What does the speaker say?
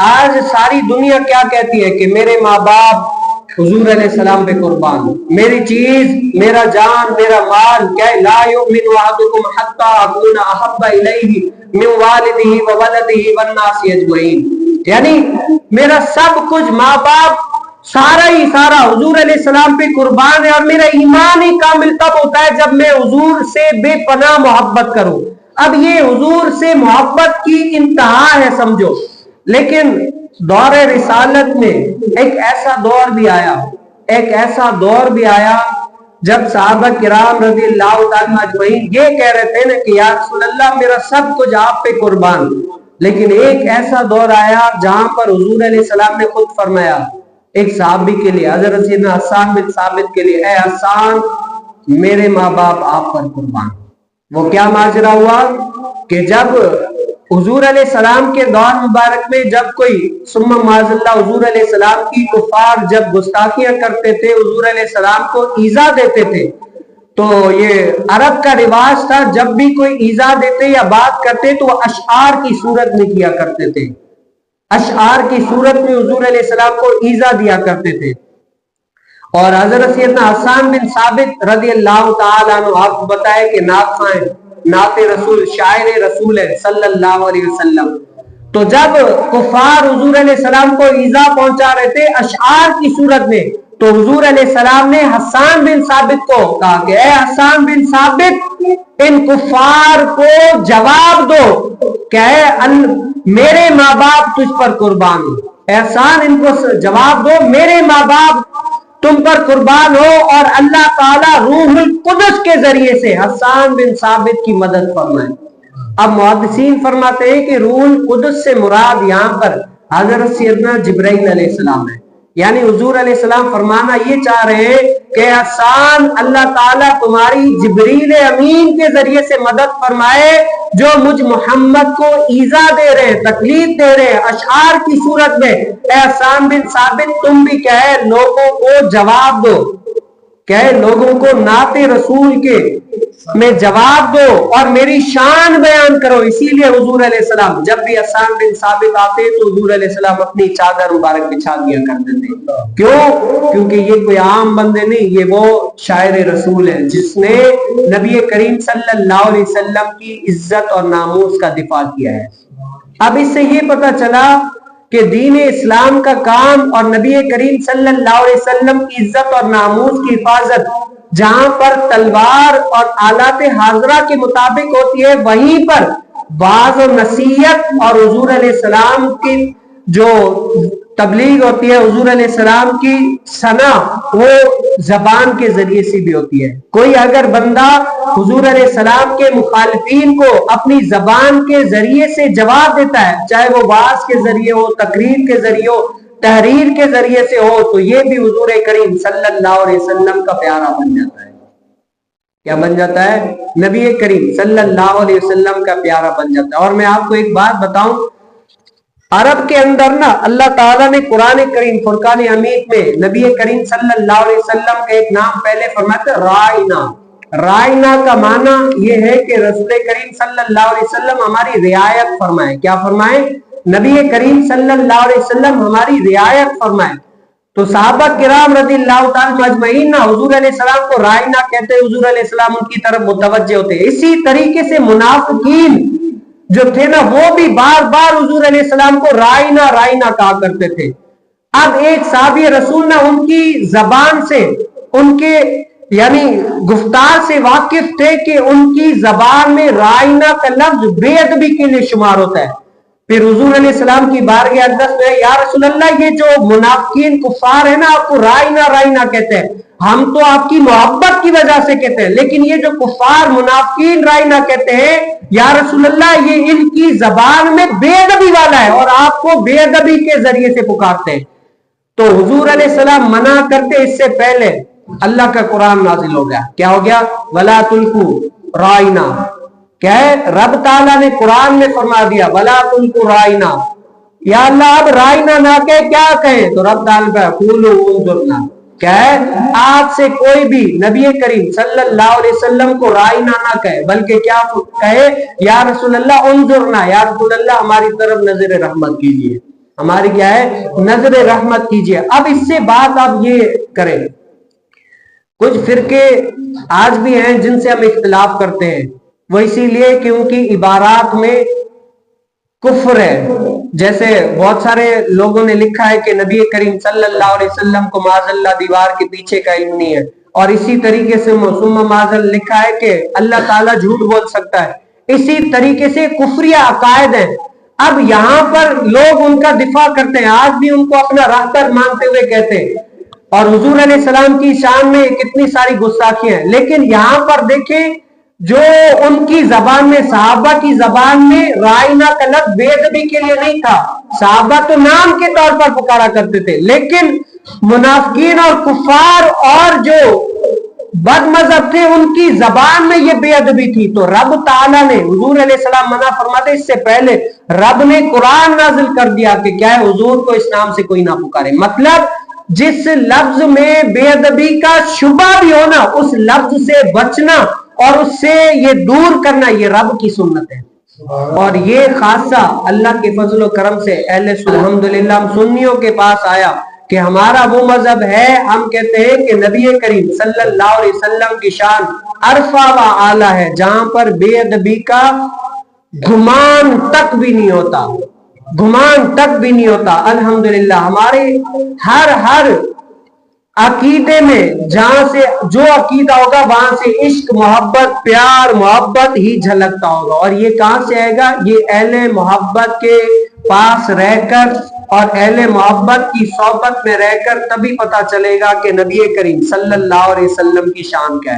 آج ساری دنیا کیا کہتی ہے کہ میرے ماں باپ حضور علیہ السلام پہ قربان، میری چیز، میرا جان، میرا مال، کیا لا یؤمن احدکم حتی اکون احب الیہ من والدہ وولدہ والناس اجمعین، یعنی میرا سب کچھ، ماں باپ سارا ہی سارا حضور علیہ السلام پہ قربان ہے، اور میرا ایمان ہی کامل تب ہوتا ہے جب میں حضور سے بے پناہ محبت کروں۔ اب یہ حضور سے محبت کی انتہا ہے سمجھو۔ لیکن دور رسالت میں ایک ایسا دور بھی آیا جب صحابہ کرام رضی اللہ تعالیٰ اجمعین یہ کہہ رہے تھے نا کہ یا رسول اللہ میرا سب کچھ آپ پہ قربان، لیکن ایک ایسا دور آیا جہاں پر حضور علیہ السلام نے خود فرمایا ایک صحابی کے لیے، حضرت سیدنا حسان بن ثابت کے لیے، اے حسان میرے ماں باپ آپ پر قربان۔ وہ کیا ماجرا ہوا کہ جب حضور علیہ السلام کے دور مبارک میں جب کوئی ثم معاذ اللہ حضور علیہ السلام کی کفار جب گستاخیاں کرتے تھے، حضور علیہ السلام کو ایذا دیتے تھے، تو یہ عرب کا رواج تھا جب بھی کوئی ایذا دیتے یا بات کرتے تو وہ اشعار کی صورت میں کیا کرتے تھے، اشعار کی صورت میں حضور علیہ السلام کو ایذا دیا کرتے تھے۔ اور حضرت سیدنا حسان بن ثابت رضی اللہ تعالیٰ عنہ آپ کو بتائے کہ نعت رسول، شاعر رسول ہے صلی اللہ علیہ وسلم، تو جب کفار حضور علیہ السلام کو ایذا پہنچا رہے تھے اشعار کی صورت میں، تو حضور علیہ السلام نے حسان بن ثابت کو کہا کہ اے حسان بن ثابت ان کفار کو جواب دو کہ میرے ماں باپ تجھ پر قربان ہو، احسان ان کو جواب دو میرے ماں باپ تم پر قربان ہو، اور اللہ تعالیٰ روح القدس کے ذریعے سے حسان بن ثابت کی مدد فرمائے۔ اب محدثین فرماتے ہیں کہ روح القدس سے مراد یہاں پر حضرت سیدنا جبرائیل علیہ السلام ہے، یعنی حضور علیہ السلام فرمانا یہ چاہ رہے ہیں کہ حسان اللہ تعالیٰ تمہاری جبریل امین کے ذریعے سے مدد فرمائے جو مجھ محمد کو ایذا دے رہے ہیں، تکلیف دے رہے ہیں اشعار کی صورت میں۔ اے حسان بن ثابت تم بھی کہے لوگوں کو جواب دو، کہے لوگوں کو نعت رسول کے میں جواب دو اور میری شان بیان کرو۔ اسی لیے حضور علیہ السلام جب بھی حسان بن ثابت آتے تو حضور علیہ السلام اپنی چادر مبارک بچھا دیا کرتے تھے۔ کیوں؟ کیونکہ یہ کوئی عام بندے نہیں، یہ وہ شاعر رسول ہے جس نے نبی کریم صلی اللہ علیہ وسلم کی عزت اور ناموس کا دفاع کیا ہے۔ اب اس سے یہ پتہ چلا کہ دین اسلام کا کام اور نبی کریم صلی اللہ علیہ وسلم کی عزت اور ناموس کی حفاظت جہاں پر تلوار اور آلات حاضرہ کے مطابق ہوتی ہے، وہیں پر بعض و نصیحت اور حضور علیہ السلام کی جو تبلیغ ہوتی ہے، حضور علیہ السلام کی ثنا وہ زبان کے ذریعے سے بھی ہوتی ہے۔ کوئی اگر بندہ حضور علیہ السلام کے مخالفین کو اپنی زبان کے ذریعے سے جواب دیتا ہے، چاہے وہ وعظ کے ذریعے ہو، تقریر کے ذریعے ہو، تحریر کے ذریعے سے ہو، تو یہ بھی حضور کریم صلی اللہ علیہ وسلم کا پیارا بن جاتا ہے۔ کیا بن جاتا ہے؟ نبی کریم صلی اللہ علیہ وسلم کا پیارا بن جاتا ہے۔ اور میں آپ کو ایک بات بتاؤں، عرب کے اندر نا اللہ تعالیٰ نے قرآن کریم فرقان حمید میں نبی کریم صلی اللہ علیہ وسلم کا ایک نام پہلے فرمایا تھا، رائنا۔ رائنا کا معنی یہ ہے کہ رسول کریم صلی اللہ علیہ وسلم ہماری رعایت فرمائے۔ کیا فرمائے؟ نبی کریم صلی اللہ علیہ وسلم ہماری رعایت فرمائے۔ تو صحابہ کرام رضی اللہ تعالیٰ اجمعین نا حضور علیہ السلام کو رائنا کہتے، حضور علیہ السلام ان کی طرف متوجہ ہوتے۔ اسی طریقے سے منافقین جو تھے نا وہ بھی بار بار حضور علیہ السلام کو رائنا رائنا کہا کرتے تھے۔ اب ایک صحابی رسول نے ان کی زبان سے، ان کے یعنی گفتار سے واقف تھے کہ ان کی زبان میں رائنا کا لفظ بے ادبی کے لیے شمار ہوتا ہے۔ پھر حضور علیہ السلام کی بارگاہ اقدس میں یا رسول اللہ یہ جو منافقین کفار ہیں نا آپ کو رائنا رائنا کہتے ہیں، ہم تو آپ کی محبت کی وجہ سے کہتے ہیں، لیکن یہ جو کفار منافقین رائنا کہتے ہیں یا رسول اللہ یہ ان کی زبان میں بے ادبی والا ہے اور آپ کو بے ادبی کے ذریعے سے پکارتے ہیں۔ تو حضور علیہ السلام منع کرتے، اس سے پہلے اللہ کا قرآن نازل ہو گیا۔ کیا ہو گیا؟ وَلَا تُلْقُوا رَائِنَا، کیا ہے؟ رب تعالیٰ نے قرآن میں فرما دیا وَلَا تُلْقُوا رَائِنَا، یا اللہ اب رائنا نہ کہے، کیا کہیں؟ تو رب تعالیٰ پہ قُولُوا انظُرْنَا، کیا ہے؟ آج سے کوئی بھی نبی کریم صلی اللہ علیہ وسلم کو رائنا نہ کہے، بلکہ کیا کہے؟ یا رسول اللہ انظرنا، یا رسول اللہ ہماری طرف نظر رحمت کیجیے۔ ہماری کیا ہے؟ نظر رحمت کیجئے. اب اس سے بات آپ یہ کریں، کچھ فرقے آج بھی ہیں جن سے ہم اختلاف کرتے ہیں، وہ اسی لیے کہ ان کی عبارات میں کفر ہے. جیسے بہت سارے لوگوں نے لکھا ہے کہ نبی کریم صلی اللہ علیہ وسلم کو معاذ اللہ دیوار کے پیچھے کا علم نہیں ہے، اور اسی طریقے سے معاذ اللہ لکھا ہے کہ اللہ تعالیٰ جھوٹ بول سکتا ہے. اسی طریقے سے کفریہ عقائد ہیں. اب یہاں پر لوگ ان کا دفاع کرتے ہیں، آج بھی ان کو اپنا راہبر مانتے ہوئے کہتے ہیں، اور حضور علیہ السلام کی شان میں کتنی ساری گستاخیاں ہیں. لیکن یہاں پر دیکھیں جو ان کی زبان میں، صحابہ کی زبان میں رائنا کا لفظ بے ادبی کے لیے نہیں تھا. صحابہ تو نام کے طور پر پکارا کرتے تھے، لیکن منافقین اور کفار اور جو بد مذہب تھے ان کی زبان میں یہ بے ادبی تھی. تو رب تعالیٰ نے، حضور علیہ السلام منع فرماتے اس سے پہلے رب نے قرآن نازل کر دیا کہ کیا ہے، حضور کو اس نام سے کوئی نہ پکارے. مطلب جس لفظ میں بے ادبی کا شبہ بھی ہونا، اس لفظ سے بچنا اور اس سے یہ دور کرنا، یہ رب کی سنت ہے. اور یہ خاصہ اللہ کے فضل و کرم سے الحمدللہ ہم سنیوں کے پاس آیا کہ ہمارا وہ مذہب ہے، ہم کہتے ہیں کہ نبی کریم صلی اللہ علیہ وسلم کی شان عرفہ و اعلیٰ ہے، جہاں پر بے ادبی کا گمان تک بھی نہیں ہوتا، گمان تک بھی نہیں ہوتا. الحمدللہ ہمارے ہر عقیدے میں جہاں سے جو عقیدہ ہوگا وہاں سے عشق، محبت، پیار، محبت ہی جھلکتا ہوگا. اور یہ کہاں سے آئے گا؟ یہ اہل محبت کے پاس رہ کر اور اہل محبت کی صحبت میں رہ کر تبھی پتا چلے گا کہ نبی کریم صلی اللہ علیہ وسلم کی شان کیا ہے.